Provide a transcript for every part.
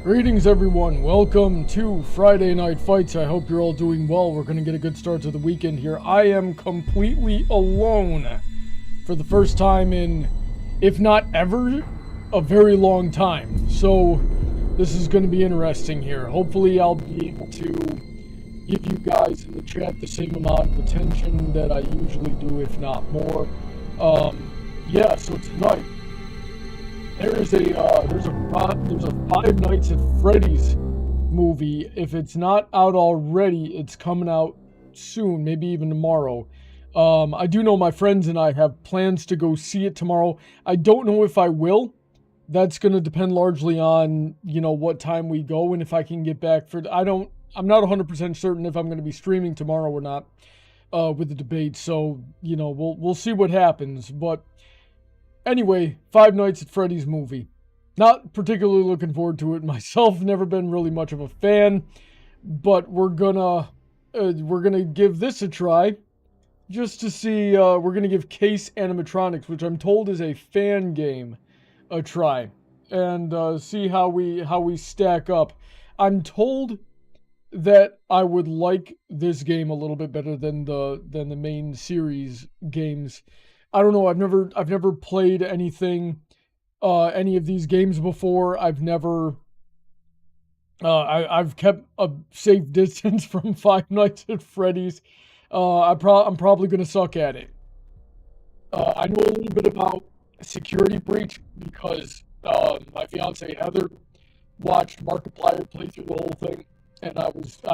Greetings everyone, welcome to Friday Night Fights. I hope you're all doing well. We're going to get a good start to the weekend here. I am completely alone for the first time in, if not ever, a very long time. So this is going to be interesting here. Hopefully I'll be able to give you guys in the chat the same amount of attention that I usually do, if not more. Yeah, so tonight there's a Five Nights at Freddy's movie. If it's not out already, it's coming out soon, maybe even tomorrow. I do know my friends and I have plans to go see it tomorrow. I don't know if I will. That's going to depend largely on, you know, what time we go and if I can get back for... I'm not 100% certain if I'm going to be streaming tomorrow or not with the debate. So, you know, we'll see what happens. But anyway, Five Nights at Freddy's movie. Not particularly looking forward to it myself. Never been really much of a fan, but we're gonna give this a try, just to see. We're gonna give Case Animatronics, which I'm told is a fan game, a try, and see how we stack up. I'm told that I would like this game a little bit better than the main series games. I don't know. I've never played anything. Any of these games before. I've never, I've kept a safe distance from Five Nights at Freddy's. I'm probably going to suck at it. I know a little bit about Security Breach because my fiance Heather watched Markiplier play through the whole thing, and I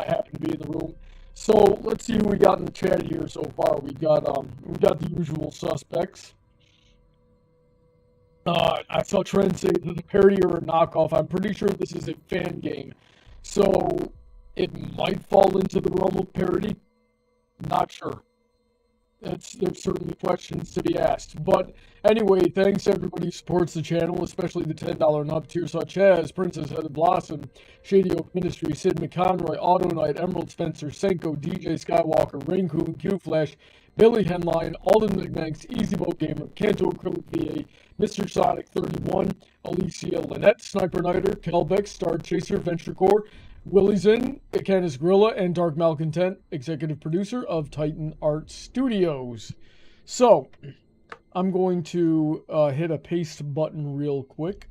happened to be in the room. So let's see who we got in the chat here so far. We got the usual suspects. I saw Trent say that the parody or a knockoff. I'm pretty sure this is a fan game, so it might fall into the realm of parody. Not sure. There's certainly questions to be asked. But anyway, thanks everybody who supports the channel, especially the $10 and up tier, such as Princess Heather Blossom, Shady Oak Ministry, Sid McConroy, Autoknight, Emerald Spencer, Senko, DJ Skywalker, Rein-Kun, QFlash, Billy Henline, Alden, MacManx, EasyModeGamer, Kanto Acrylic VA, Mr. Sonic 31, Alicia Lynette, Sniper Nighter, Kelbeck, StarChaser, VentureCorp, Willie's In, Canis Gorilla, and Dark Malcontent, executive producer of Titan Art Studios. So, I'm going to hit a paste button real quick.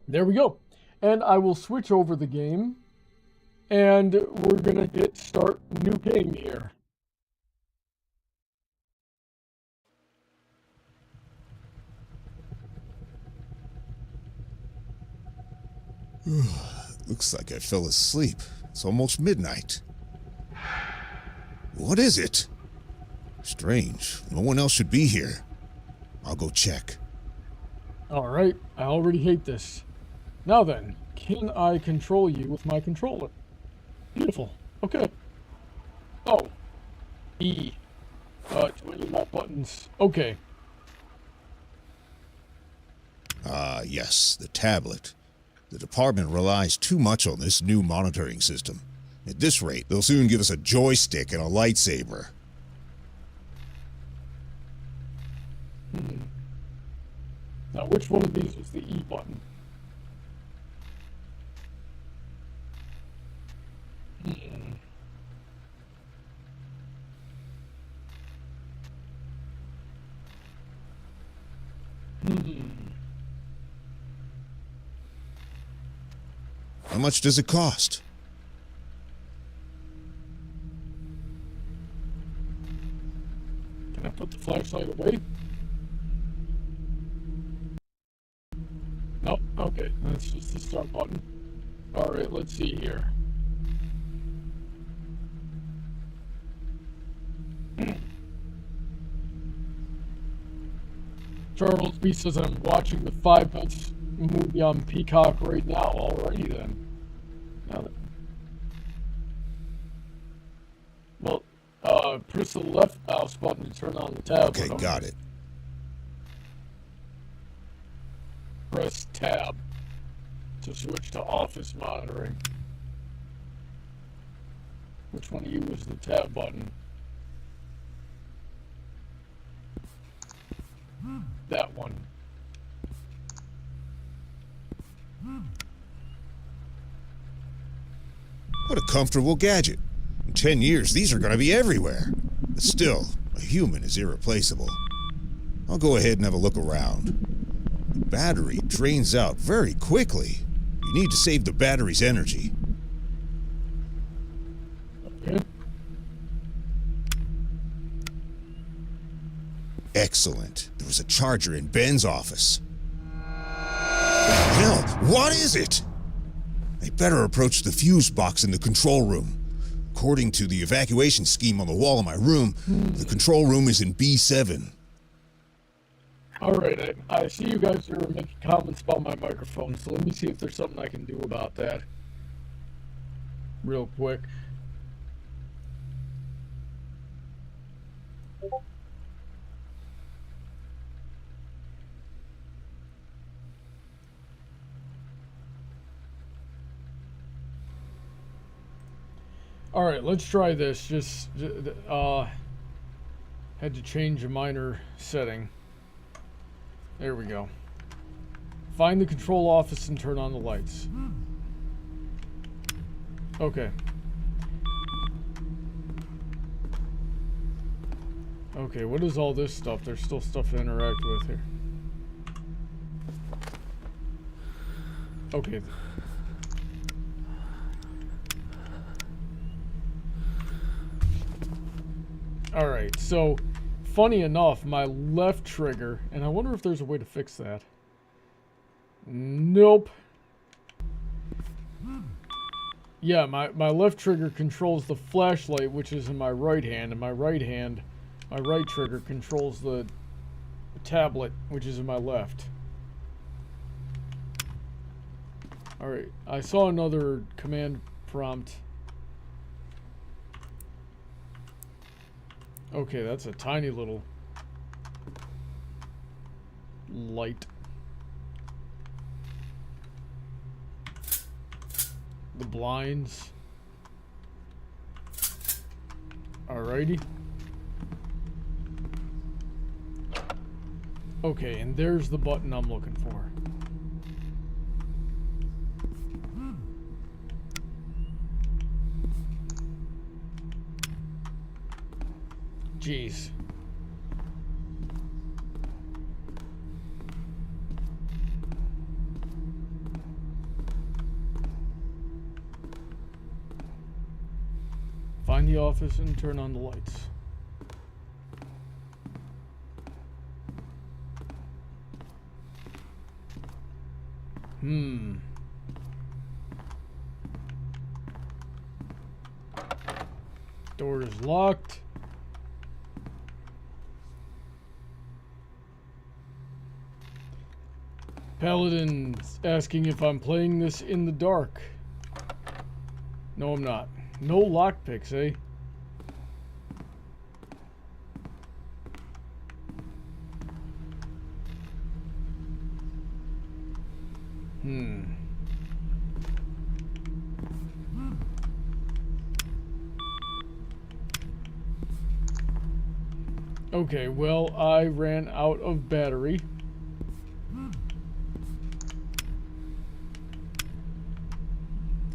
There we go. And I will switch over the game. And we're going to hit start new game here. Looks like I fell asleep. It's almost midnight. What is it? Strange. No one else should be here. I'll go check. Alright, I already hate this. Now then, can I control you with my controller? Beautiful. Okay. Oh. E. To any of my buttons. Okay. Yes, the tablet. The department relies too much on this new monitoring system. At this rate, they'll soon give us a joystick and a lightsaber. Now, which one of these was the E button? How much does it cost? Can I put the flashlight away? Nope. Okay, that's just the start button. Alright, let's see here. Charles B says I'm watching the Five Nights movie on Peacock right now. Alrighty then. Well, press the left mouse button to turn on the tab. Okay, got it. Press tab to switch to office monitoring. Which one of you is the tab button? That one. What a comfortable gadget. In 10 years, these are going to be everywhere. But still, a human is irreplaceable. I'll go ahead and have a look around. The battery drains out very quickly. You need to save the battery's energy. Okay. Excellent. There was a charger in Ben's office. Hell, what is it? I better approach the fuse box in the control room. According to the evacuation scheme on the wall of my room, the control room is in B7. Alright, I see you guys are making comments about my microphone, so let me see if there's something I can do about that. Real quick. Alright, let's try this. Just, had to change a minor setting. There we go. Find the control office and turn on the lights. Okay. Okay, what is all this stuff? There's still stuff to interact with here. Okay. Alright, so funny enough, my left trigger, and I wonder if there's a way to fix that. Nope. Yeah, my left trigger controls the flashlight, which is in my right hand, and my right trigger controls the tablet, which is in my left. Alright, I saw another command prompt. Okay, that's a tiny little light. The blinds. Alrighty. Okay, and there's the button I'm looking for. Jeez. Find the office and turn on the lights. Door is locked. Paladin's asking if I'm playing this in the dark. No, I'm not. No lockpicks, eh? Okay, well, I ran out of battery.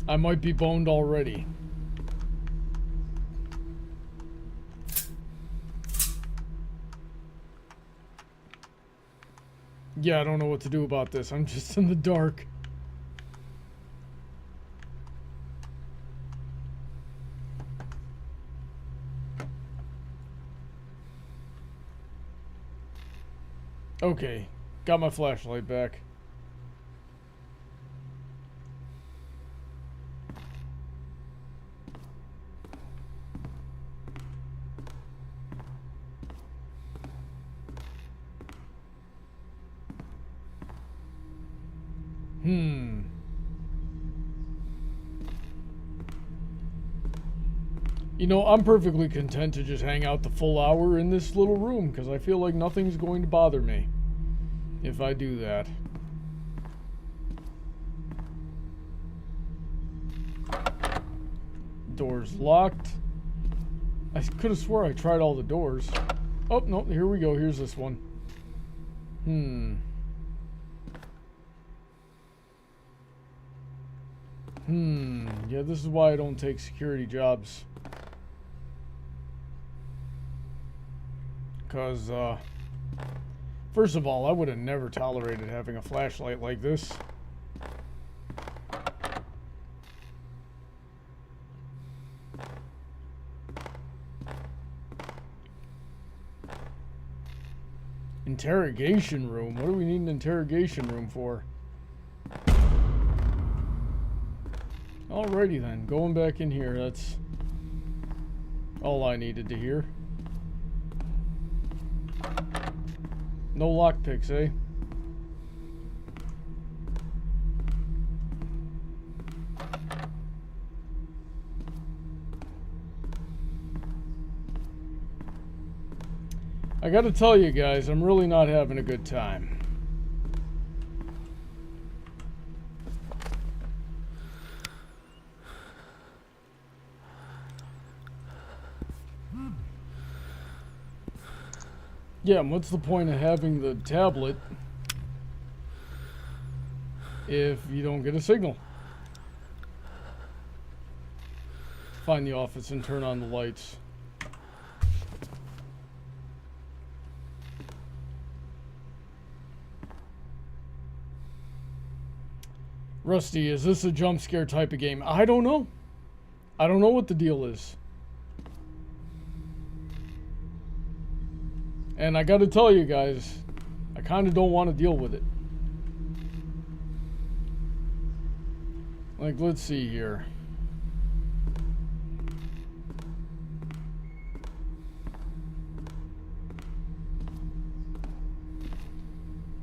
I might be boned already. Yeah, I don't know what to do about this. I'm just in the dark. Okay, got my flashlight back. You know, I'm perfectly content to just hang out the full hour in this little room, because I feel like nothing's going to bother me if I do that. Door's locked. I could have swore I tried all the doors. Oh, no, here we go. Here's this one. Yeah, this is why I don't take security jobs. Because, first of all, I would have never tolerated having a flashlight like this. Interrogation room? What do we need an interrogation room for? Alrighty then, going back in here, that's all I needed to hear. No lockpicks, eh? I gotta tell you guys, I'm really not having a good time. Yeah, and what's the point of having the tablet if you don't get a signal? Find the office and turn on the lights. Rusty, is this a jump scare type of game? I don't know. I don't know what the deal is. And I gotta tell you guys, I kind of don't want to deal with it. Like, let's see here.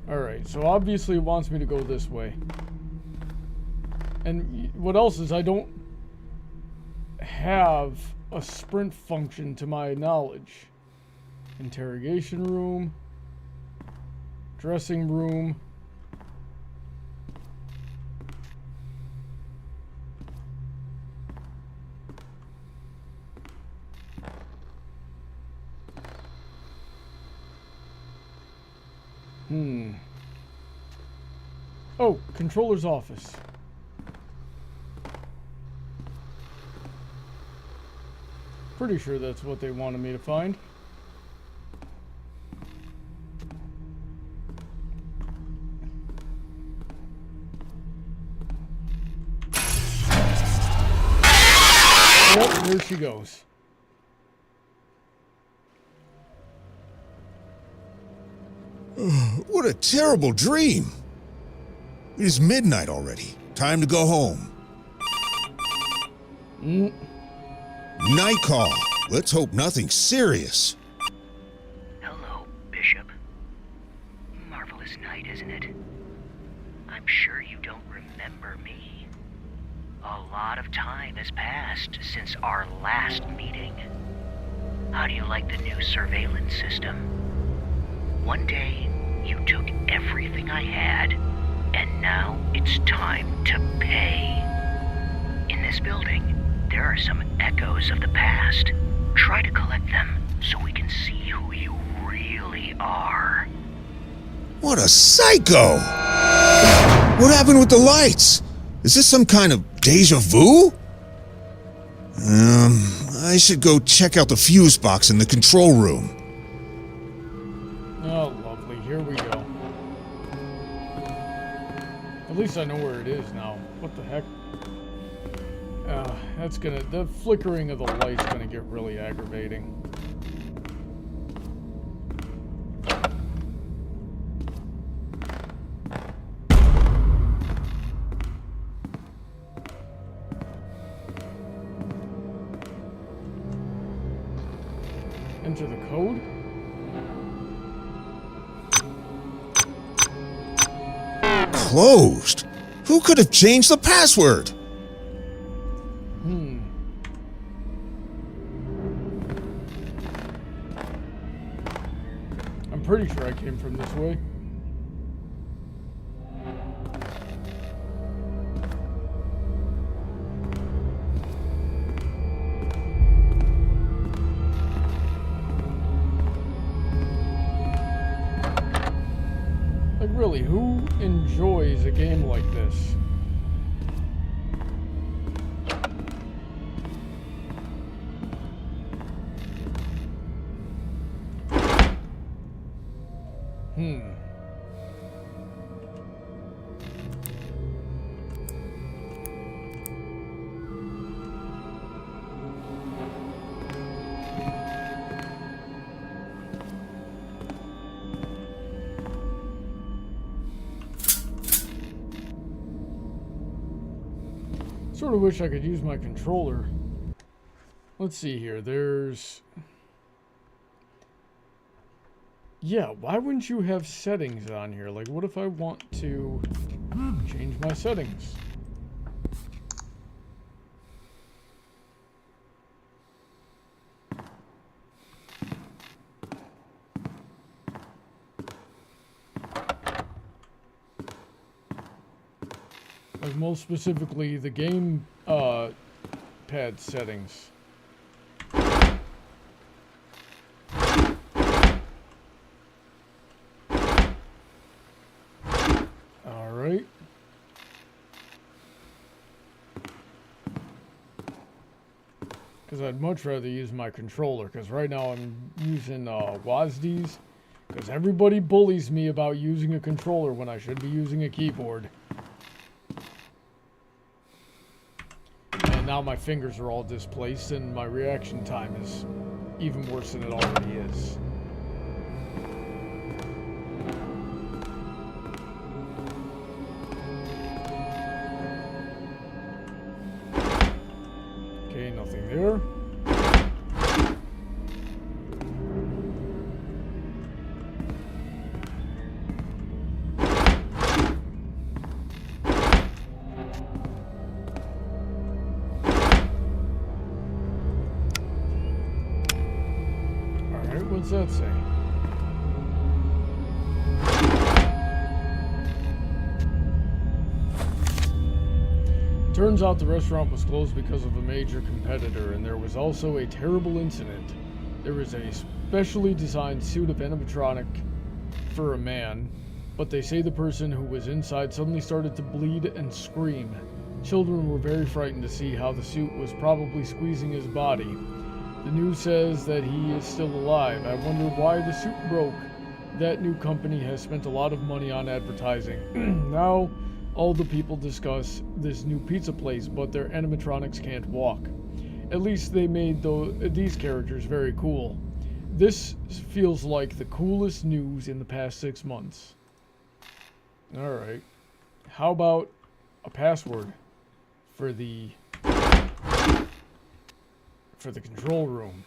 Alright, so obviously it wants me to go this way. And what else is, I don't have a sprint function to my knowledge. Interrogation room. Dressing room. Oh, controller's office. Pretty sure that's what they wanted me to find. Yep, there she goes. What a terrible dream. It is midnight already. Time to go home. Night call. Let's hope nothing serious. Hello, Bishop. Marvelous night, isn't it? I'm sure you don't remember me. A lot of time has passed since our last meeting. How do you like the new surveillance system? One day, you took everything I had, and now it's time to pay. In this building, there are some echoes of the past. Try to collect them so we can see who you really are. What a psycho! What happened with the lights? Is this some kind of deja vu? I should go check out the fuse box in the control room. Oh, lovely. Here we go. At least I know where it is now. What the heck? That's gonna... The flickering of the light's gonna get really aggravating. Enter the code? Closed? Who could have changed the password? I'm pretty sure I came from this way. Like, really, who enjoys a game like this? Sort of wish I could use my controller. Let's see here. There's... Yeah, why wouldn't you have settings on here? Like, what if I want to change my settings? Like, most specifically, the game pad settings. Alright. Because I'd much rather use my controller, because right now I'm using WASDs, because everybody bullies me about using a controller when I should be using a keyboard. And now my fingers are all displaced, and my reaction time is even worse than it already is. Okay, nothing there. What's that say? Turns out the restaurant was closed because of a major competitor, and there was also a terrible incident. There was a specially designed suit of animatronic for a man, but they say the person who was inside suddenly started to bleed and scream. Children were very frightened to see how the suit was probably squeezing his body. The news says that he is still alive. I wonder why the suit broke. That new company has spent a lot of money on advertising. Now, all the people discuss this new pizza place, but their animatronics can't walk. At least they made these characters very cool. This feels like the coolest news in the past 6 months. Alright. How about a password for the control room?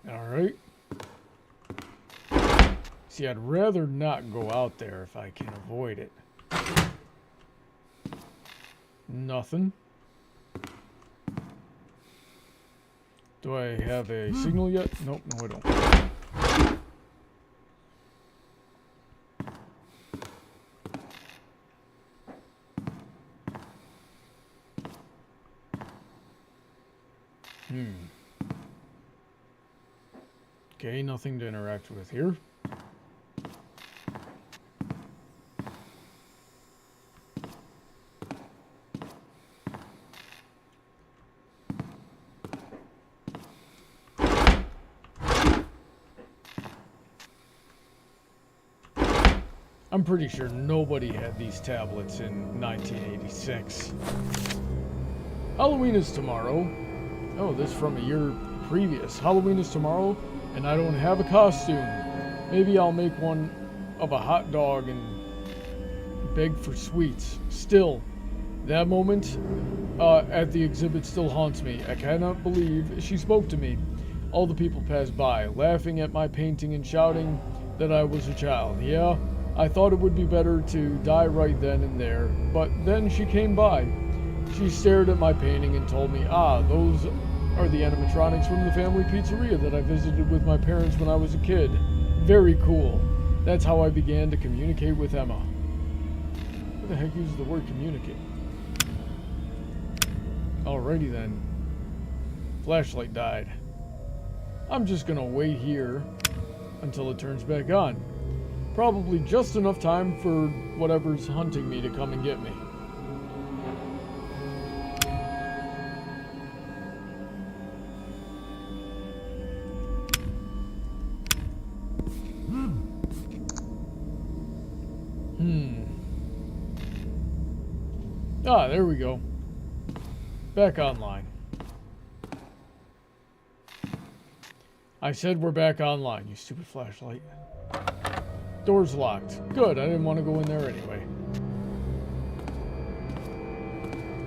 Alright. See, I'd rather not go out there if I can avoid it. Nothing. Do I have a signal yet? Nope, no I don't. Okay, nothing to interact with here. I'm pretty sure nobody had these tablets in 1986. Halloween is tomorrow. Oh, this is from a year previous. Halloween is tomorrow, and I don't have a costume. Maybe I'll make one of a hot dog and beg for sweets. Still, that moment at the exhibit still haunts me. I cannot believe she spoke to me. All the people passed by, laughing at my painting and shouting that I was a child. Yeah, I thought it would be better to die right then and there, but then she came by. She stared at my painting and told me, those are the animatronics from the family pizzeria that I visited with my parents when I was a kid. Very cool. That's how I began to communicate with Emma. Who the heck uses the word communicate? Alrighty then. Flashlight died. I'm just gonna wait here until it turns back on. Probably just enough time for whatever's hunting me to come and get me. Ah, there we go. Back online. I said we're back online, you stupid flashlight. Door's locked. Good, I didn't want to go in there anyway.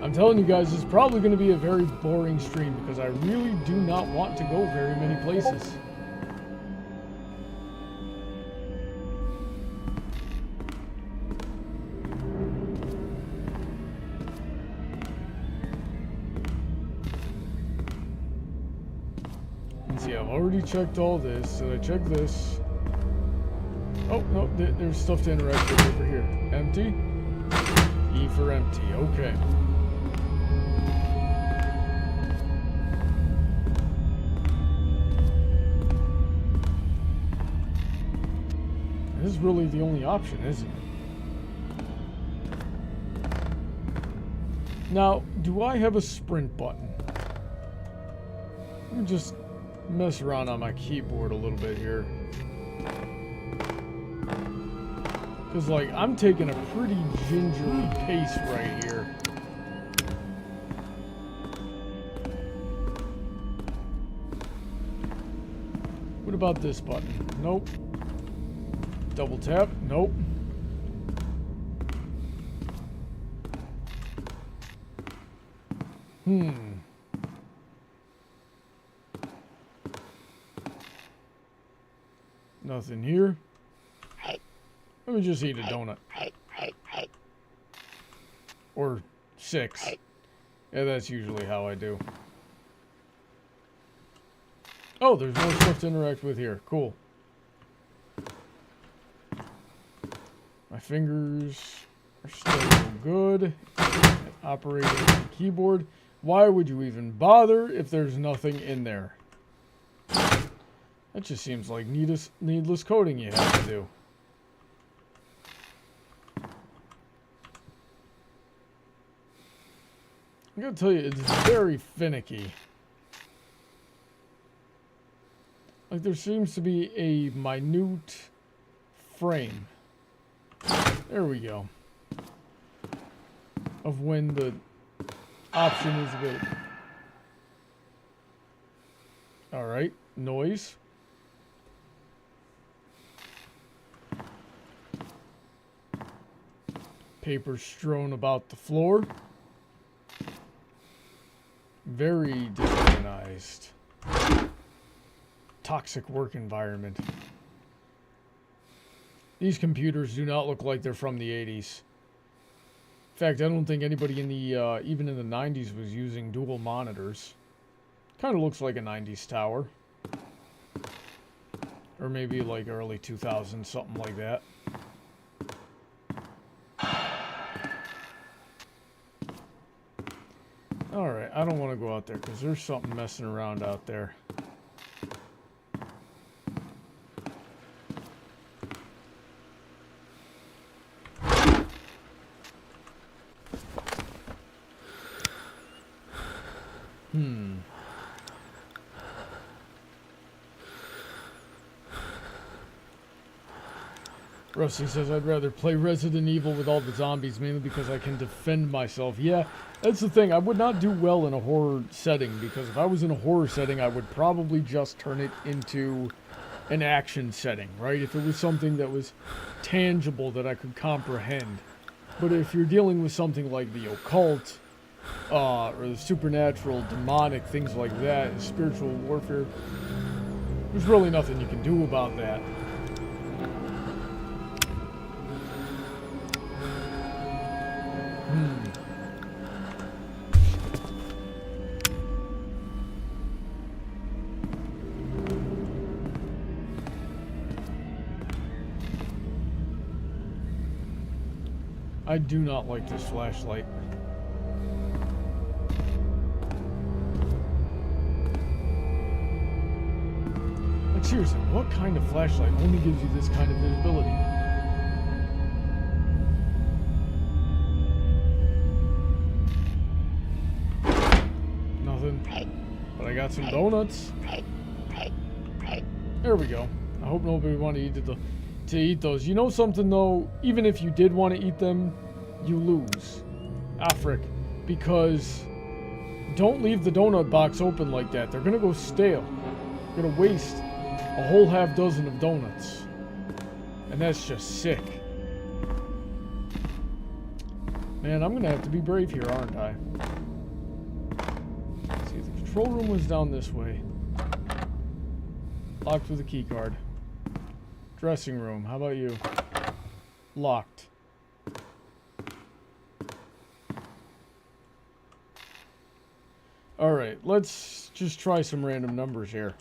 I'm telling you guys, this is probably going to be a very boring stream because I really do not want to go very many places. I've already checked all this. Did I check this? Oh, no, there's stuff to interact with over here. Empty? E for empty, okay. This is really the only option, isn't it? Now, do I have a sprint button? Let me just mess around on my keyboard a little bit here. Because, like, I'm taking a pretty gingerly pace right here. What about this button? Nope. Double tap? Nope. Nothing here. Let me just eat a donut. Or 6. Yeah, that's usually how I do. Oh, there's more stuff to interact with here. Cool. My fingers are still good. Operating the keyboard. Why would you even bother if there's nothing in there? That just seems like needless coding you have to do. I'm gonna tell you, it's very finicky. Like, there seems to be a minute frame. There we go. Of when the option is available. Alright, noise. Paper strewn about the floor. Very disorganized. Toxic work environment. These computers do not look like they're from the 80s. In fact, I don't think anybody in the, even in the 90s was using dual monitors. Kind of looks like a 90s tower. Or maybe like early 2000s, something like that. Alright, I don't want to go out there because there's something messing around out there. Rusty says, I'd rather play Resident Evil with all the zombies, mainly because I can defend myself. Yeah, that's the thing. I would not do well in a horror setting, because if I was in a horror setting, I would probably just turn it into an action setting, right? If it was something that was tangible that I could comprehend. But if you're dealing with something like the occult, or the supernatural, demonic, things like that, spiritual warfare, there's really nothing you can do about that. I do not like this flashlight. Like seriously, what kind of flashlight only gives you this kind of visibility? Nothing. But I got some donuts. There we go. I hope nobody wanted to eat those. You know something though? Even if you did want to eat them, you lose. Afric. Because don't leave the donut box open like that. They're gonna go stale. You're gonna waste a whole half dozen of donuts. And that's just sick. Man, I'm gonna have to be brave here, aren't I? Let's see, the control room was down this way. Locked with a key card. Dressing room, how about you? Locked. Alright, let's just try some random numbers here.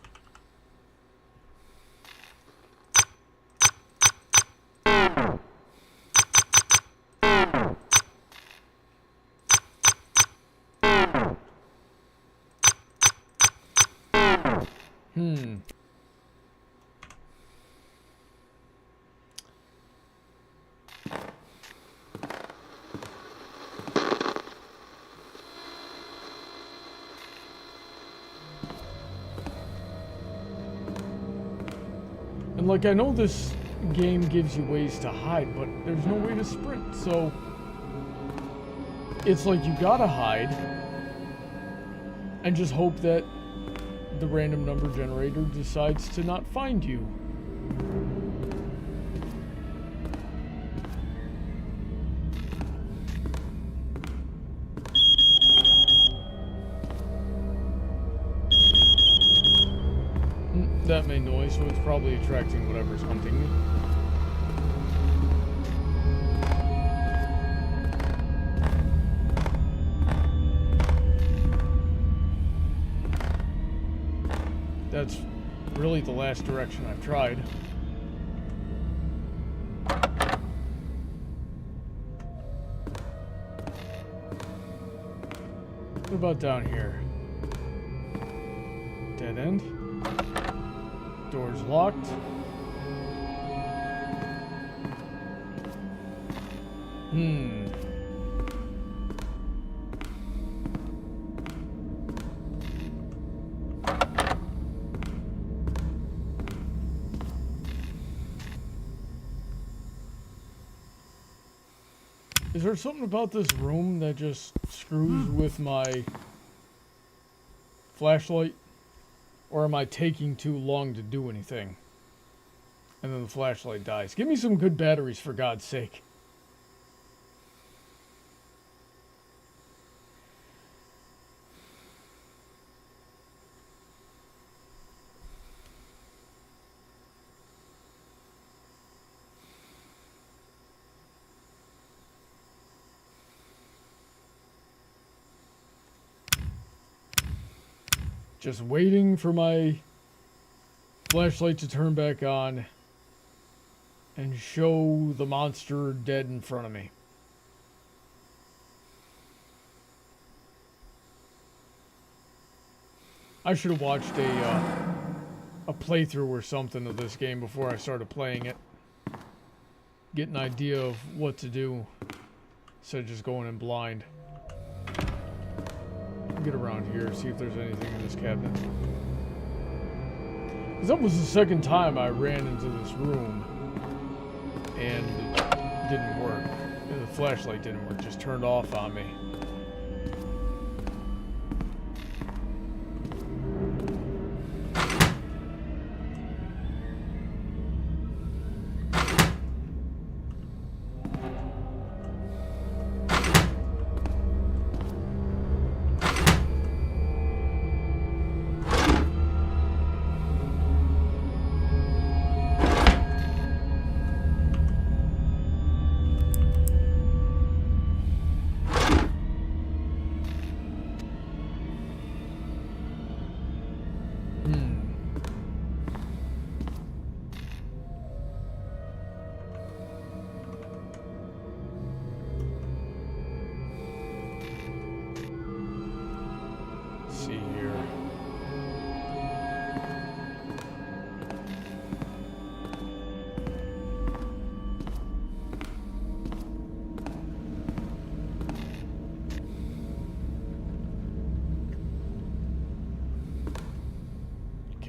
And like, I know this game gives you ways to hide, but there's no way to sprint, so it's like you gotta hide and just hope that the random number generator decides to not find you. That made noise, so it's probably attracting whatever's hunting me. That's really the last direction I've tried. What about down here? Dead end. Door's locked. Is there something about this room that just screws with my flashlight? Or am I taking too long to do anything? And then the flashlight dies. Give me some good batteries, for God's sake. Just waiting for my flashlight to turn back on and show the monster dead in front of me. I should have watched a playthrough or something of this game before I started playing it. Get an idea of what to do instead of just going in blind. Get around here, see if there's anything in this cabinet. Because that was the second time I ran into this room and it didn't work. And the flashlight didn't work, just turned off on me.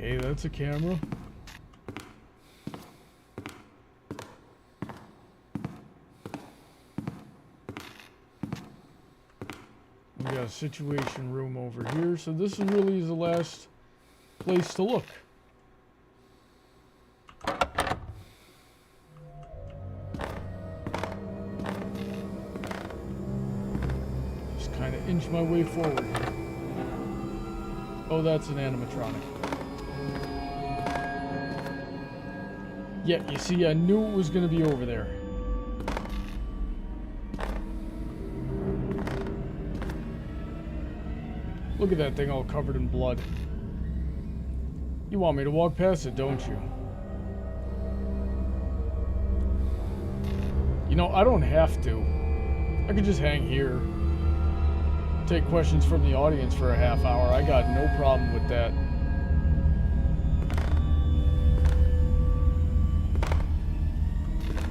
Okay, that's a camera. We got a situation room over here, so this is really the last place to look. Just kind of inch my way forward here. Oh, that's an animatronic. Yeah, you see, I knew it was going to be over there. Look at that thing all covered in blood. You want me to walk past it, don't you? You know, I don't have to. I could just hang here. Take questions from the audience for a half hour. I got no problem with that.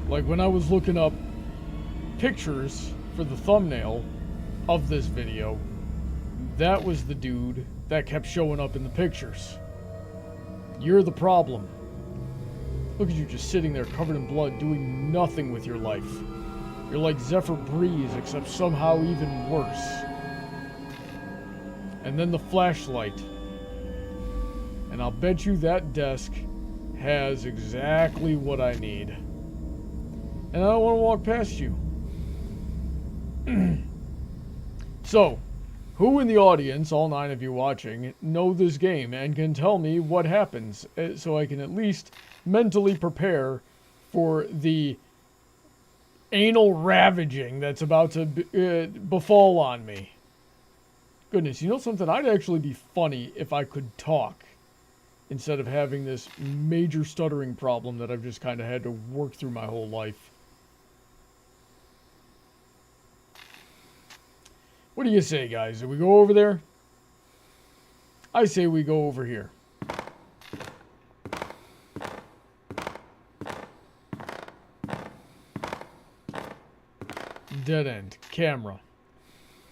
Like when I was looking up pictures for the thumbnail of this video, that was the dude that kept showing up in the pictures. You're the problem. Look at you just sitting there covered in blood doing nothing with your life. You're like Zephyr Breeze, except somehow even worse. And then the flashlight. And I'll bet you that desk has exactly what I need. And I don't want to walk past you. So, who in the audience, all 9 of you watching, know this game and can tell me what happens so I can at least mentally prepare for the anal ravaging that's about to befall on me? Goodness, you know something? I'd actually be funny if I could talk instead of having this major stuttering problem that I've just kind of had to work through my whole life. What do you say, guys? Do we go over there? I say we go over here. Dead end. Camera.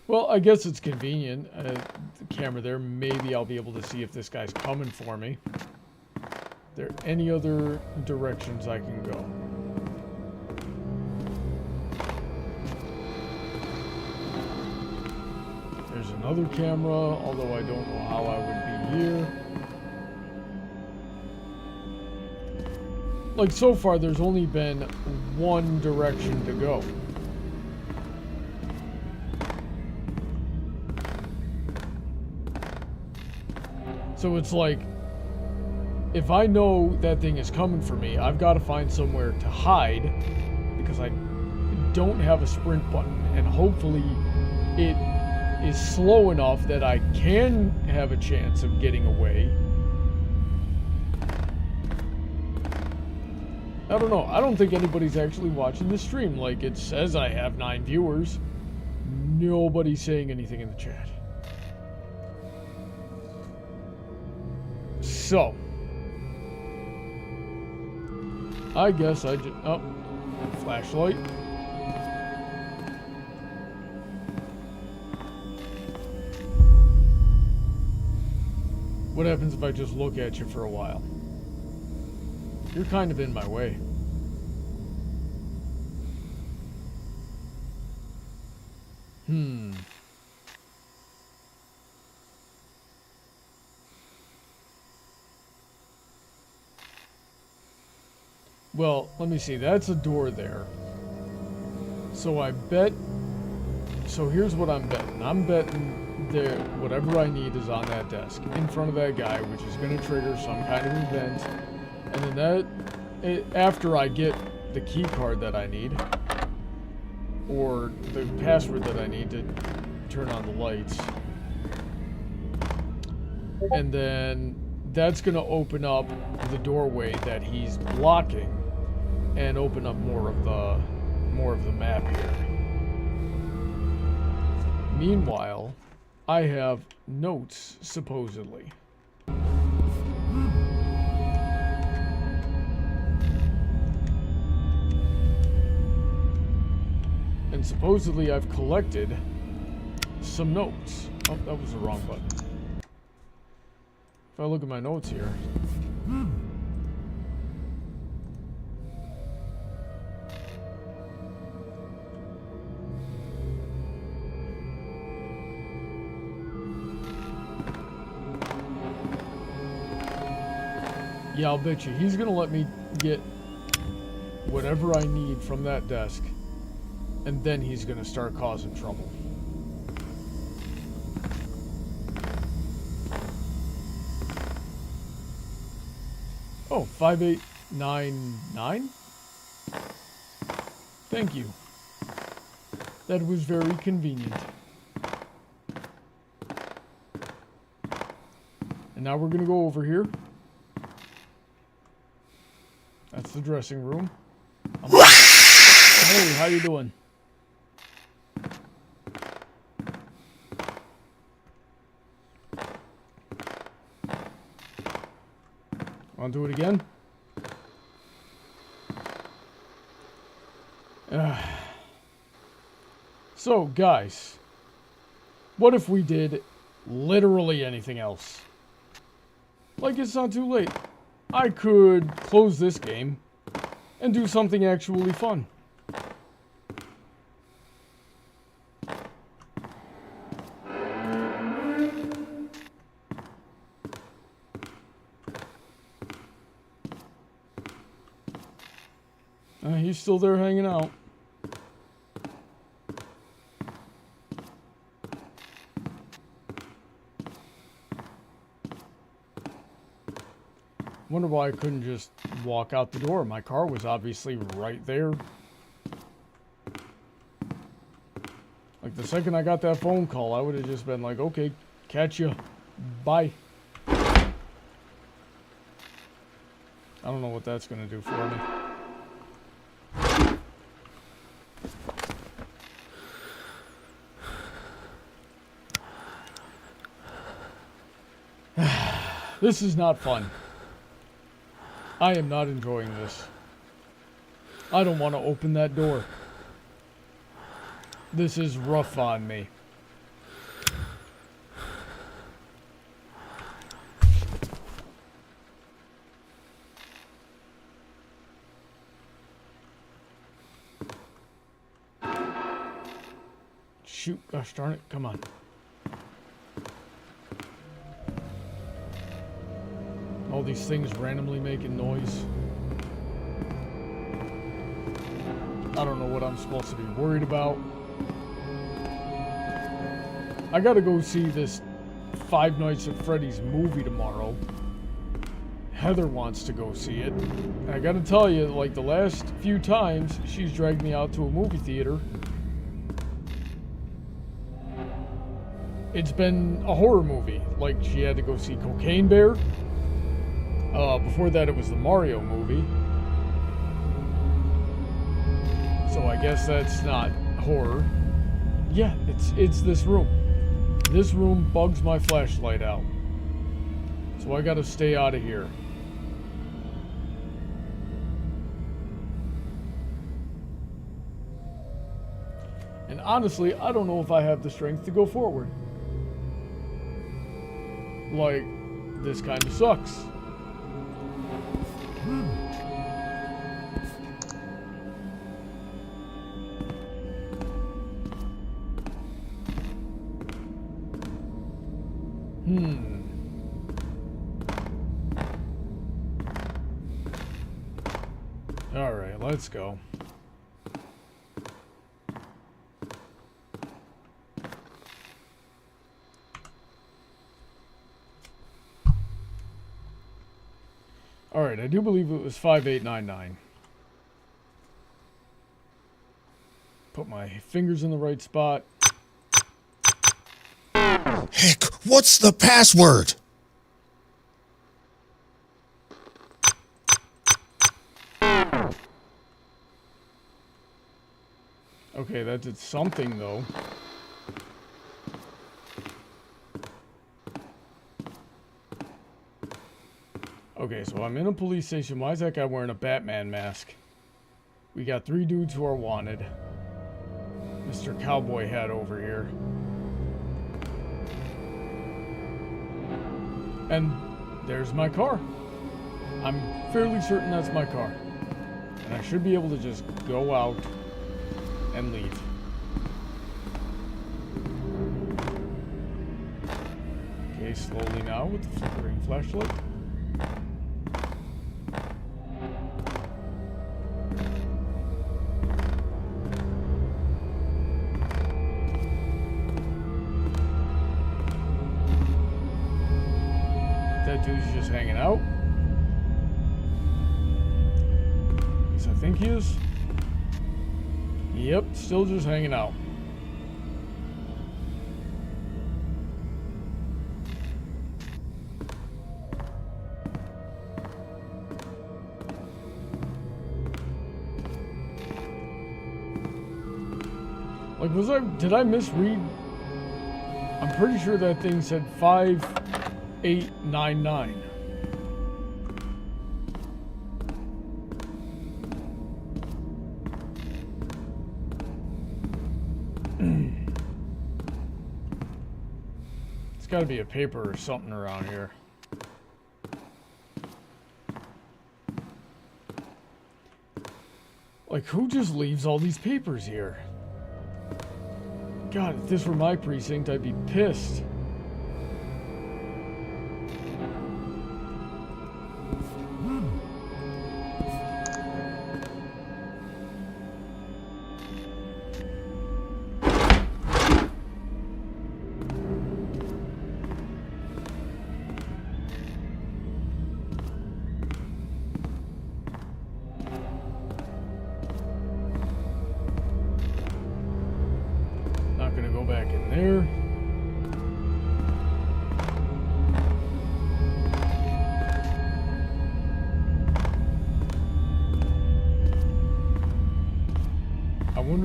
Well, I guess it's convenient. The camera there. Maybe I'll be able to see if this guy's coming for me. Are there any other directions I can go? There's another camera, although I don't know how I would be here. Like, so far, there's only been one direction to go. So it's like, if I know that thing is coming for me, I've got to find somewhere to hide, because I don't have a sprint button, and hopefully it is slow enough that I can have a chance of getting away. I don't know. I don't think anybody's actually watching this stream. Like, it says I have 9 viewers. Nobody's saying anything in the chat. So, I guess I just... Oh, flashlight. What happens if I just look at you for a while? You're kind of in my way. Well, let me see. That's a door there. So I bet... So here's what I'm betting. I'm betting that whatever I need is on that desk, in front of that guy, which is going to trigger some kind of event. And then after I get the key card that I need, or the password that I need to turn on the lights, and then that's going to open up the doorway that he's blocking and open up more of the map here. Meanwhile, I have notes, supposedly. And supposedly I've collected some notes. Oh, that was the wrong button. If I look at my notes here. Yeah, I'll bet you he's gonna let me get whatever I need from that desk, and then he's gonna start causing trouble. Oh, 5899? Thank you. That was very convenient. And now we're gonna go over here. That's the dressing room. Hey, how you doing? Want to do it again? So, guys, what if we did literally anything else? Like, it's not too late. I could close this game and do something actually fun. He's still there hanging out. Wonder why I couldn't just walk out the door. My car was obviously right there. Like, the second I got that phone call, I would have just been like, okay, catch ya. Bye. I don't know what that's gonna do for me. This is not fun. I am not enjoying this. I don't want to open that door. This is rough on me. Shoot, gosh darn it, come on. All these things randomly making noise. I don't know what I'm supposed to be worried about. I gotta go see this Five Nights at Freddy's movie tomorrow. Heather wants to go see it. And I gotta tell you, like, the last few times she's dragged me out to a movie theater, it's been a horror movie. Like, she had to go see Cocaine Bear. Before that, it was the Mario movie. So I guess that's not horror. Yeah, it's this room. This room bugs my flashlight out. So I gotta stay out of here. And honestly, I don't know if I have the strength to go forward. Like, this kind of sucks. Alright, let's go. Alright, I do believe it was 5899. Put my fingers in the right spot. Heck, what's the password? Okay, that did something, though. Okay, so I'm in a police station. Why is that guy wearing a Batman mask? We got 3 dudes who are wanted. Mr. Cowboy Hat over here. And there's my car. I'm fairly certain that's my car. And I should be able to just go out and leave. Okay, slowly now with the flickering flashlight. That dude's just hanging out. Yes, I think he is. Yep, still just hanging out. Like, did I misread? I'm pretty sure that thing said 5899. It's got to be a paper or something around here. Like, who just leaves all these papers here? God, if this were my precinct, I'd be pissed.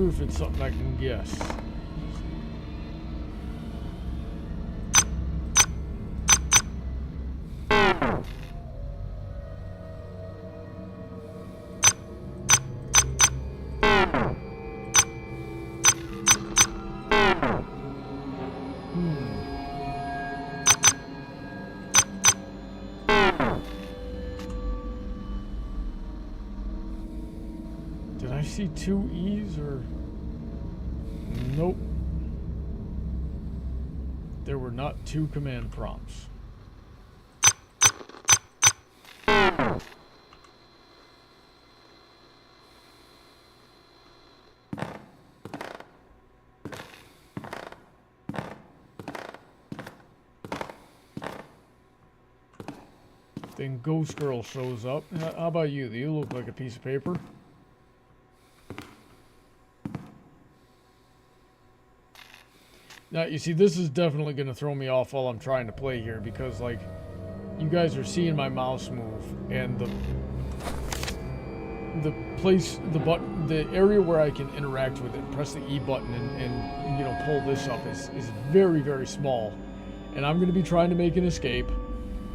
If it's something I can guess. Did I see two E's or... Nope. There were not two command prompts. Then Ghost Girl shows up. How about you? Do you look like a piece of paper? Now, you see, this is definitely going to throw me off while I'm trying to play here because, like, you guys are seeing my mouse move and the button, the area where I can interact with it, press the E button and you know, pull this up is very, very small. And I'm going to be trying to make an escape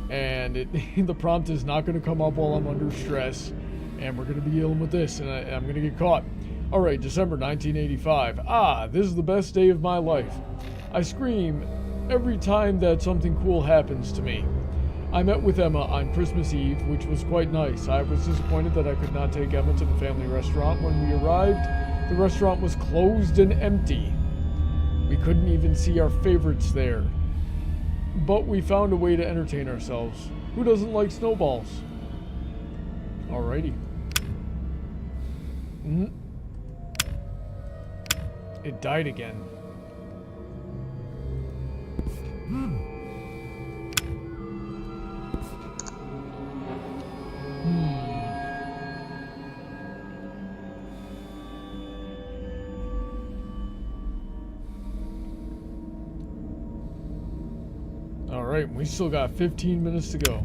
and the prompt is not going to come up while I'm under stress and we're going to be dealing with this and I'm going to get caught. Alright, December 1985. Ah, this is the best day of my life. I scream every time that something cool happens to me. I met with Emma on Christmas Eve, which was quite nice. I was disappointed that I could not take Emma to the family restaurant. When we arrived, the restaurant was closed and empty. We couldn't even see our favorites there. But we found a way to entertain ourselves. Who doesn't like snowballs? Alrighty. It died again. Alright, we still got 15 minutes to go.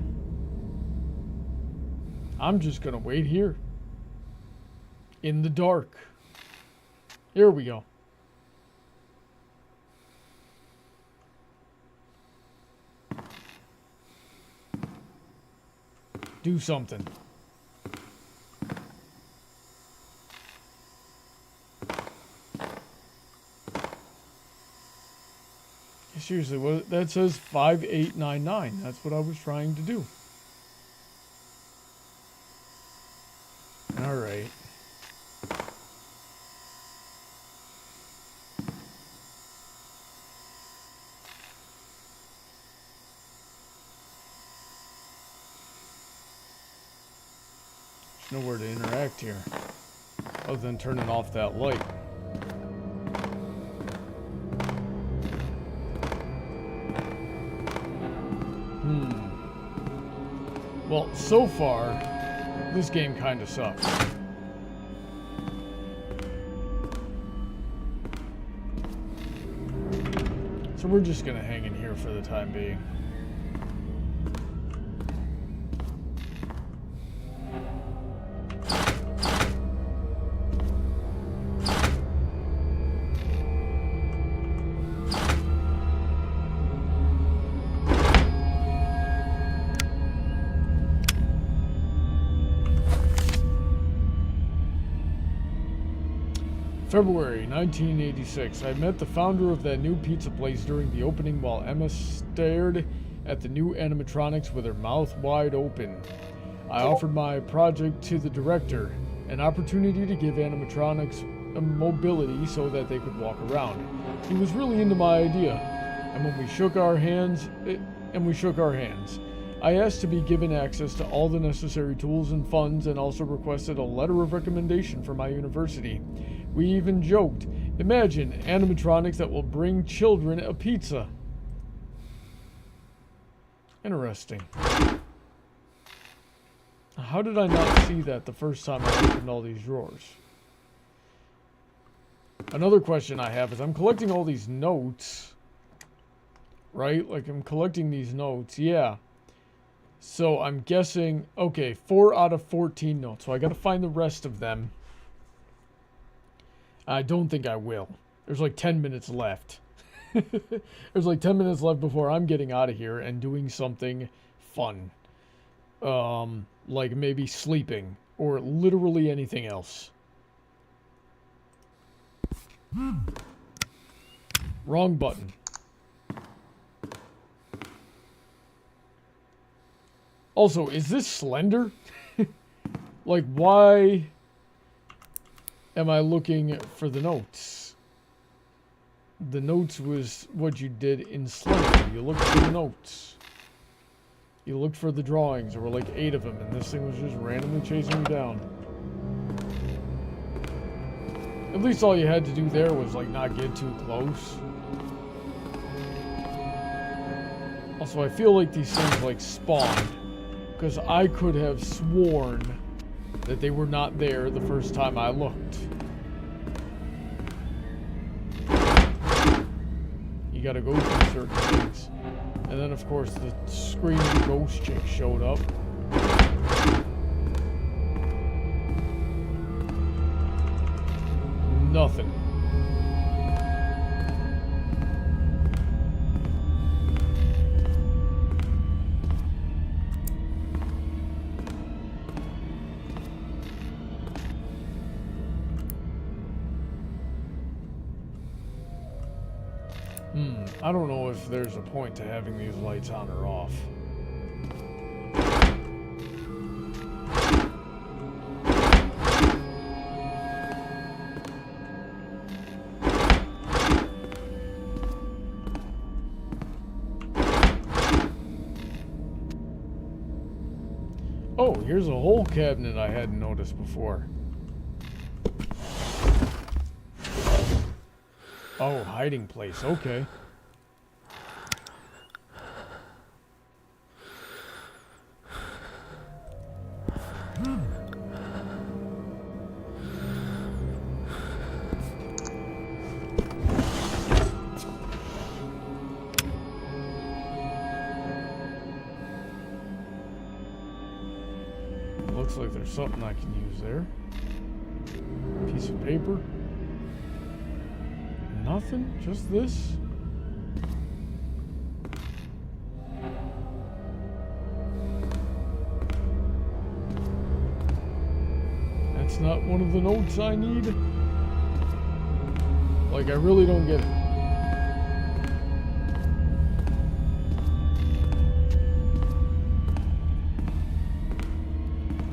I'm just gonna wait here. In the dark. Here we go. Do something. Seriously, what that says 5899. That's what I was trying to do. All right. There's nowhere to interact here, other than turning off that light. Well, so far, this game kind of sucks. So we're just gonna hang in here for the time being. February 1986. I met the founder of that new pizza place during the opening while Emma stared at the new animatronics with her mouth wide open. I offered my project to the director, an opportunity to give animatronics a mobility so that they could walk around. He was really into my idea, and we shook our hands. I asked to be given access to all the necessary tools and funds and also requested a letter of recommendation from my university. We even joked, imagine animatronics that will bring children a pizza. Interesting. How did I not see that the first time I opened all these drawers? Another question I have is I'm collecting all these notes, right? Like I'm collecting these notes, yeah. So I'm guessing, okay, 4 out of 14 notes. So I gotta find the rest of them. I don't think I will. There's like 10 minutes left. There's like 10 minutes left before I'm getting out of here and doing something fun. Like maybe sleeping or literally anything else. Wrong button. Also, is this Slender? Like, why am I looking for the notes? The notes was what you did in Slender. You looked for the notes. You looked for the drawings. There were like 8 of them, and this thing was just randomly chasing you down. At least all you had to do there was like not get too close. Also, I feel like these things like spawned, because I could have sworn that they were not there the first time I looked. You gotta go through certain things. And then, of course, the screaming ghost chick showed up. Nothing. I don't know if there's a point to having these lights on or off. Oh, here's a whole cabinet I hadn't noticed before. Oh, hiding place, okay. Looks like there's something I can use there. Piece of paper. Nothing? Just this? That's not one of the notes I need? Like, I really don't get it.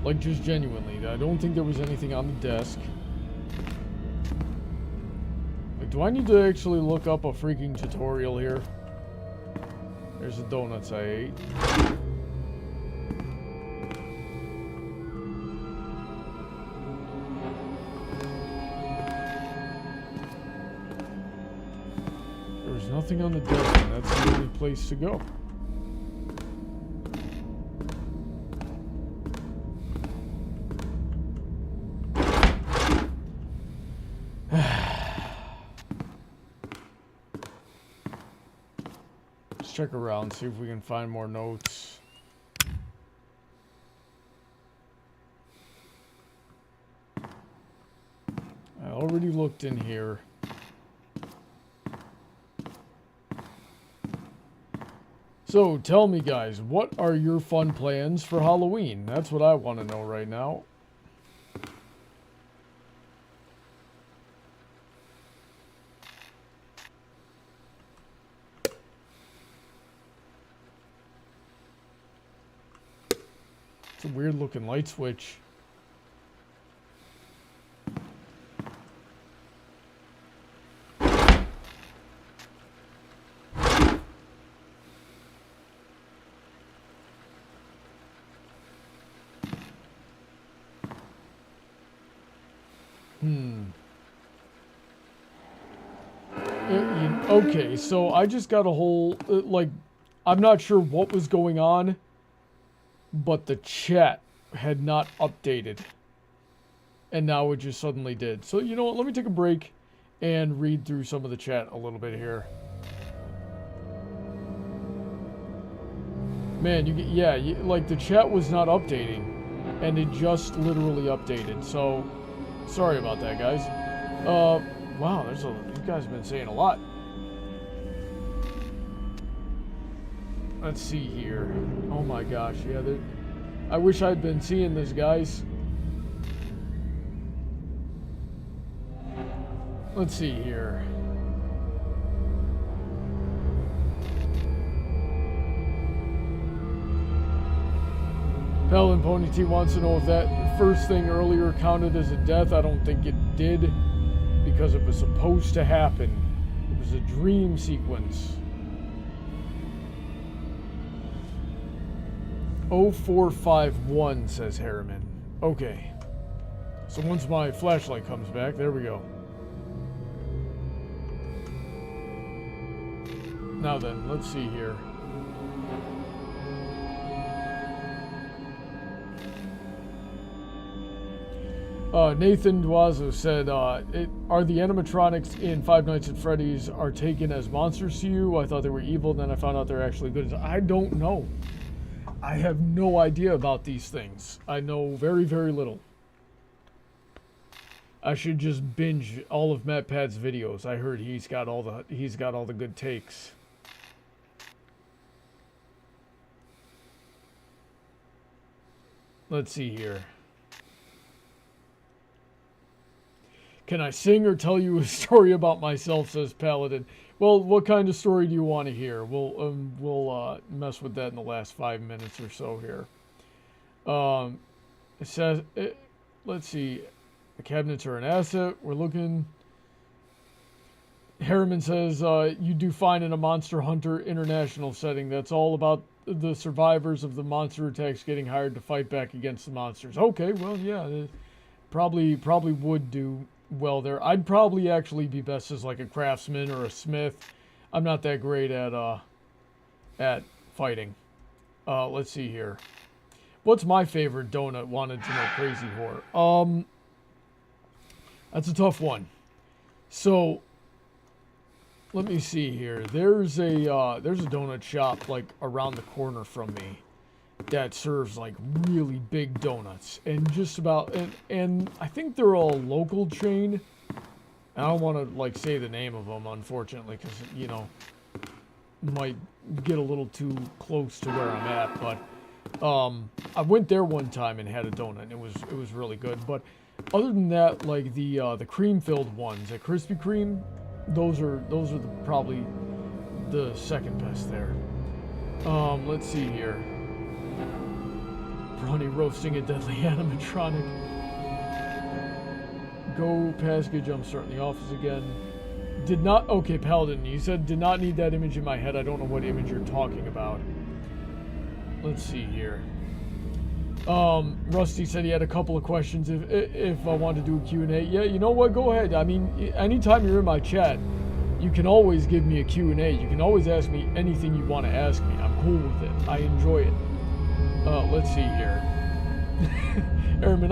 Like, just genuinely. I don't think there was anything on the desk. Like, do I need to actually look up a freaking tutorial here? There's the donuts I ate. There's nothing on the desk, and that's the only place to go. Let's check around, see if we can find more notes. I already looked in here. So, tell me guys, what are your fun plans for Halloween? That's what I want to know right now. It's a weird looking light switch. Okay, so I just got a whole, like, I'm not sure what was going on, but the chat had not updated. And now it just suddenly did. So, you know what, let me take a break and read through some of the chat a little bit here. Man, like, the chat was not updating, and it just literally updated, so sorry about that, guys. Wow, you guys have been saying a lot. Let's see here. Oh my gosh, yeah, I wish I'd been seeing this, guys. Let's see here. Pell and Pony T wants to know if that first thing earlier counted as a death. I don't think it did, because it was supposed to happen. It was a dream sequence. 0451, says Harriman. Okay. So once my flashlight comes back, there we go. Now then, let's see here. Nathan Duazo said, are the animatronics in Five Nights at Freddy's are taken as monsters to you? I thought they were evil, then I found out they're actually good. I don't know. I have no idea about these things. I know very, very little. I should just binge all of MatPat's videos. I heard he's got all the good takes. Let's see here. Can I sing or tell you a story about myself, says Paladin. Well, what kind of story do you want to hear? We'll mess with that in the last 5 minutes or so here. It says, let's see, the cabinets are an asset. We're looking. Harriman says, you do fine in a Monster Hunter International setting. That's all about the survivors of the monster attacks getting hired to fight back against the monsters. Okay, well, yeah, probably would do well there. I'd probably actually be best as like a craftsman or a smith. I'm not that great at fighting. Let's see here. What's my favorite donut? Wanted to know, Crazy Whore. That's a tough one. So let me see here. There's a donut shop like around the corner from me that serves like really big donuts, and just about, and I think they're a local chain. I don't want to like say the name of them, unfortunately, because you know, might get a little too close to where I'm at. But I went there one time and had a donut, and it was really good. But other than that, like the cream filled ones at Krispy Kreme, those are probably the second best there. Let's see here. Brony roasting a deadly animatronic. Go package, I'm starting the office again. Did not, okay, Paladin, you said did not need that image in my head. I don't know what image you're talking about. Let's see here. Rusty said he had a couple of questions if I wanted to do a Q&A. Yeah, you know what, go ahead. I mean, anytime you're in my chat, you can always give me a Q&A. You can always ask me anything you want to ask me. I'm cool with it. I enjoy it. Let's see here. Airman,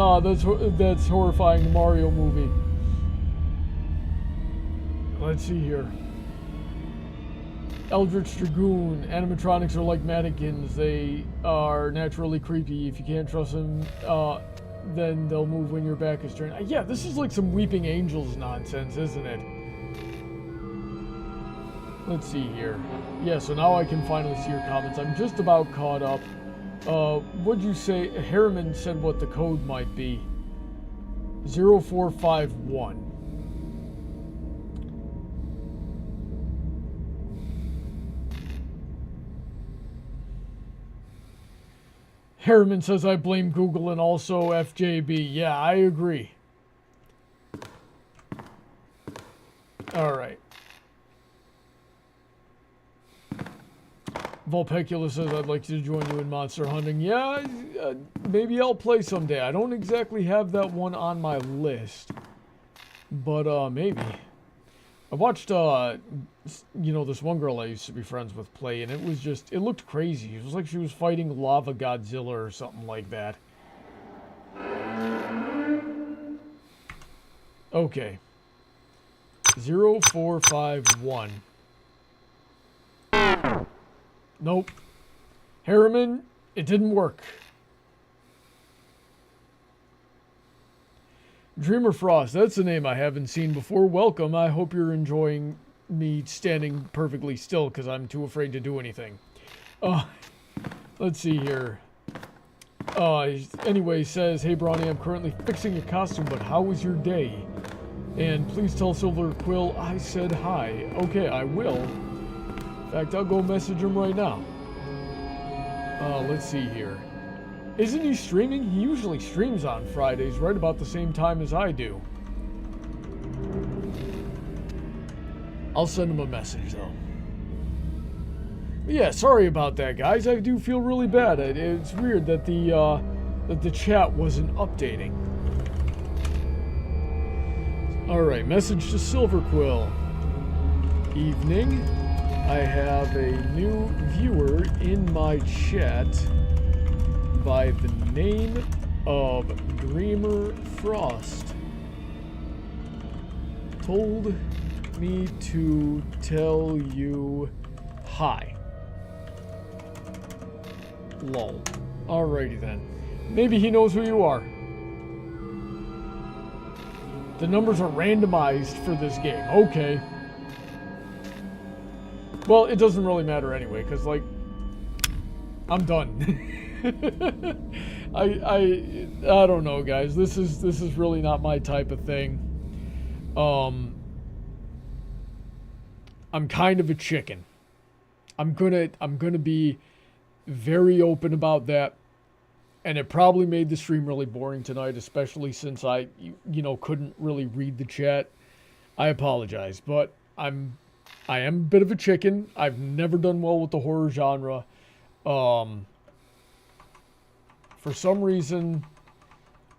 that's horrifying, the Mario movie. Let's see here. Eldritch Dragoon, animatronics are like mannequins. They are naturally creepy. If you can't trust them, then they'll move when your back is turned. Yeah, this is like some Weeping Angels nonsense, isn't it? Let's see here. Yeah, so now I can finally see your comments. I'm just about caught up. What'd you say? Harriman said what the code might be. 0451. Harriman says I blame Google and also FJB. Yeah, I agree. Alright. Vulpecula says I'd like to join you in monster hunting. Yeah, maybe I'll play someday. I don't exactly have that one on my list. But, maybe. I watched, you know, this one girl I used to be friends with play, and it was just, it looked crazy. It was like she was fighting Lava Godzilla or something like that. Okay. 0451. Nope. Harriman, it didn't work. Dreamer Frost, that's a name I haven't seen before. Welcome. I hope you're enjoying me standing perfectly still because I'm too afraid to do anything. Let's see here. Anyway, says, hey Brony, I'm currently fixing your costume, but how was your day? And please tell Silver Quill I said hi. Okay, I will. In fact, I'll go message him right now. Let's see here. Isn't he streaming? He usually streams on Fridays right about the same time as I do. I'll send him a message, though. But yeah, sorry about that, guys. I do feel really bad. It's weird that the chat wasn't updating. Alright, message to Silverquill. Evening. I have a new viewer in my chat by the name of Dreamer Frost. Told me to tell you hi. Lol. Alrighty then. Maybe he knows who you are. The numbers are randomized for this game. Okay. Well, it doesn't really matter anyway, because, like, I'm done. I don't know, guys. This is really not my type of thing. I'm kind of a chicken. I'm gonna be very open about that. And it probably made the stream really boring tonight, especially since I couldn't really read the chat. I apologize, but I am a bit of a chicken. I've never done well with the horror genre. For some reason,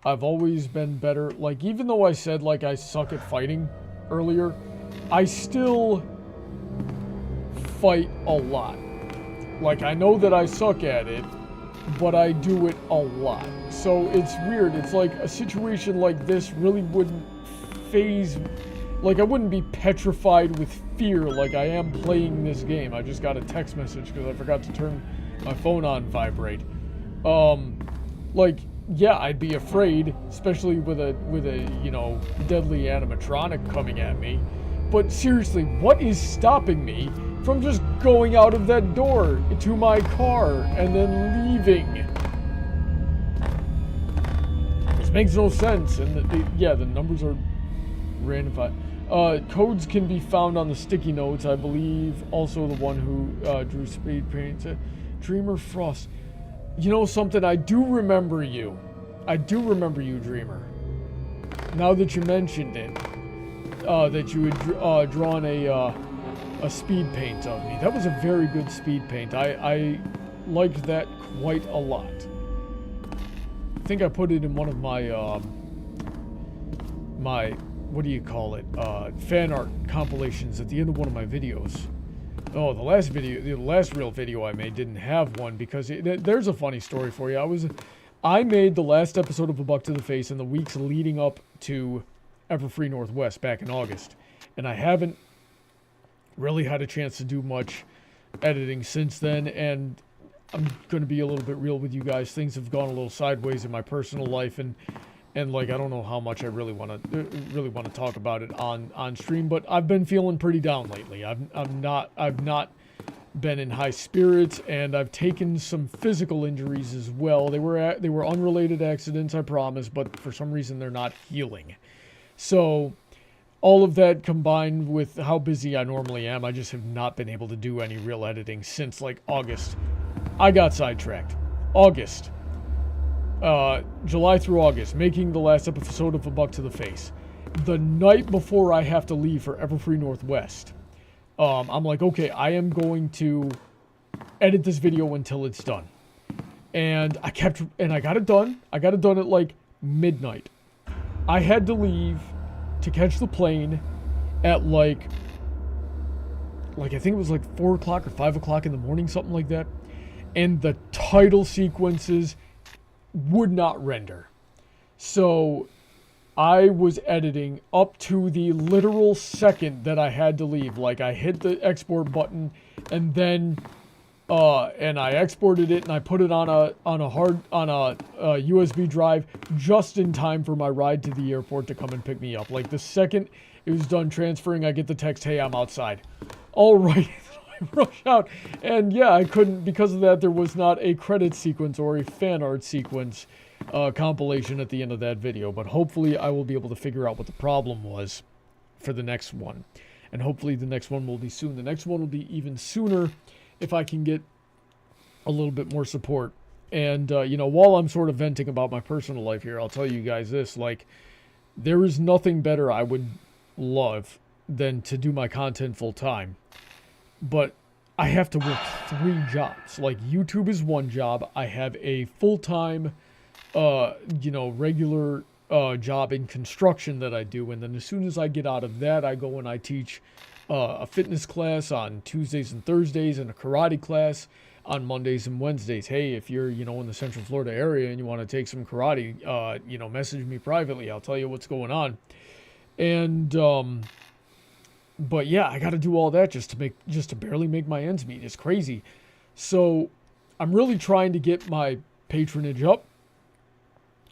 I've always been better. Like, even though I said, like, I suck at fighting earlier, I still fight a lot. Like, I know that I suck at it, but I do it a lot. So it's weird. It's like a situation like this really wouldn't phase. Like, I wouldn't be petrified with fear like I am playing this game. I just got a text message because I forgot to turn my phone on vibrate. Like, yeah, I'd be afraid, especially with a deadly animatronic coming at me. But seriously, what is stopping me from just going out of that door to my car and then leaving? This makes no sense. And the numbers are randomified. Codes can be found on the sticky notes, I believe. Also the one who drew speed paint. Dreamer Frost. You know something? I do remember you. I do remember you, Dreamer. Now that you mentioned it, that you had drawn a speed paint of me. That was a very good speed paint. I liked that quite a lot. I think I put it in one of my what do you call it? Fan art compilations at the end of one of my videos. Oh, the last real video I made didn't have one because there's a funny story for you. I made the last episode of A Buck to the Face in the weeks leading up to Everfree Northwest back in August, and I haven't really had a chance to do much editing since then, and I'm going to be a little bit real with you guys. Things have gone a little sideways in my personal life, and like I don't know how much I really want to talk about it on stream, but I've been feeling pretty down lately. I've not been in high spirits, and I've taken some physical injuries as well. They were unrelated accidents, I promise, but for some reason they're not healing. So all of that combined with how busy I normally am, I just have not been able to do any real editing since like August. I got sidetracked. August. July through August, making the last episode of A Buck to the Face. The night before I have to leave for Everfree Northwest, I'm like, okay, I am going to edit this video until it's done. And I got it done. I got it done at like midnight. I had to leave to catch the plane at like I think it was like 4 o'clock or 5 o'clock in the morning, something like that. And the title sequences would not render. So I was editing up to the literal second that I had to leave. Like I hit the export button and then and I exported it and I put it on a USB drive just in time for my ride to the airport to come and pick me up. Like the second it was done transferring, I get the text, "Hey, I'm outside." All right. I rush out, and yeah, I couldn't, because of that, there was not a credit sequence or a fan art sequence compilation at the end of that video, but hopefully I will be able to figure out what the problem was for the next one, and hopefully the next one will be soon. The next one will be even sooner if I can get a little bit more support. And, you know, while I'm sort of venting about my personal life here, I'll tell you guys this, like, there is nothing better I would love than to do my content full time. But I have to work 3 jobs. Like, YouTube is one job. I have a full-time, you know, regular job in construction that I do. And then as soon as I get out of that, I go and I teach a fitness class on Tuesdays and Thursdays and a karate class on Mondays and Wednesdays. Hey, if you're, you know, in the Central Florida area and you want to take some karate, you know, message me privately. I'll tell you what's going on. And, but yeah, I got to do all that just to barely make my ends meet. It's crazy. So I'm really trying to get my patronage up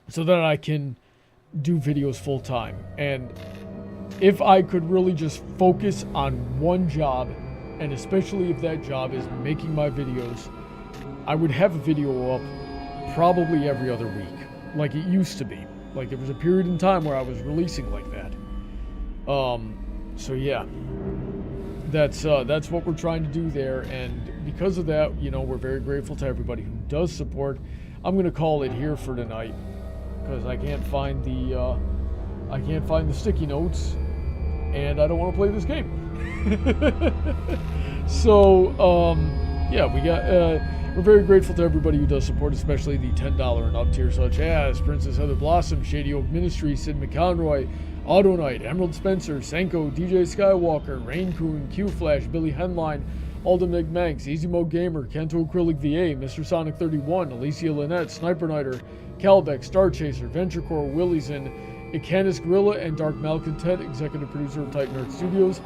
so that I can do videos full time. And if I could really just focus on one job, and especially if that job is making my videos, I would have a video up probably every other week, like it used to be. Like there was a period in time where I was releasing like that. So yeah, that's what we're trying to do there, and because of that, you know, we're very grateful to everybody who does support. I'm gonna call it here for tonight because I can't find the sticky notes, and I don't want to play this game. So yeah, we're very grateful to everybody who does support, especially the $10 and up tier, such as Princess Heather Blossom, Shady Oak Ministry, Sid McConroy, Autoknight, Emerald Spencer, Senko, DJ Skywalker, Rein-Kun, QFlash, Billy Henline, Alden MacManx, EasyModeGamer, Kanto Acrylic VA, Mr. Sonic 31, Alicia Lynette, Sniper Nighter, Calbeck, StarChaser, VentureCorp, Willieson, Icanis Gorilla, and Dark Malcontent, executive producer of Titan Nerd Studios.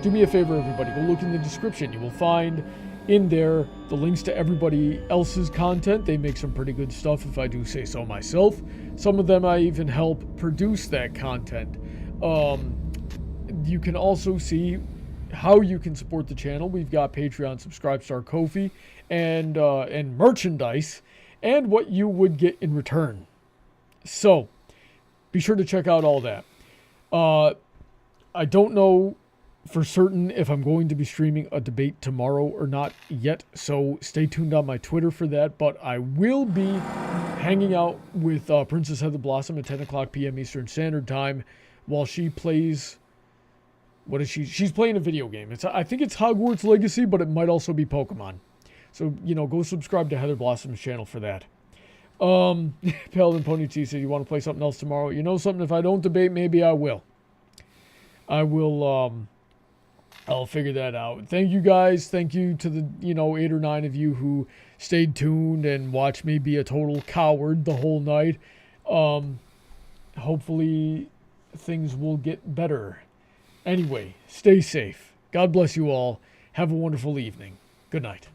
Do me a favor, everybody, go look in the description. You will find in there the links to everybody else's content. They make some pretty good stuff, if I do say so myself. Some of them I even help produce that content. You can also see how you can support the channel. We've got Patreon, Subscribestar, Ko-fi, and merchandise, and what you would get in return. So be sure to check out all that. I don't know for certain if I'm going to be streaming a debate tomorrow or not yet, so stay tuned on my Twitter for that. But I will be hanging out with Princess Heather Blossom at 10 o'clock p.m. Eastern Standard Time while she plays... What is she? She's playing a video game. I think it's Hogwarts Legacy, but it might also be Pokemon. So, you know, go subscribe to Heather Blossom's channel for that. Paladin Pony T said, you want to play something else tomorrow? You know something, if I don't debate, maybe I will. I'll figure that out. Thank you guys. Thank you to the, 8 or 9 of you who stayed tuned and watched me be a total coward the whole night. Hopefully things will get better. Anyway, stay safe. God bless you all. Have a wonderful evening. Good night.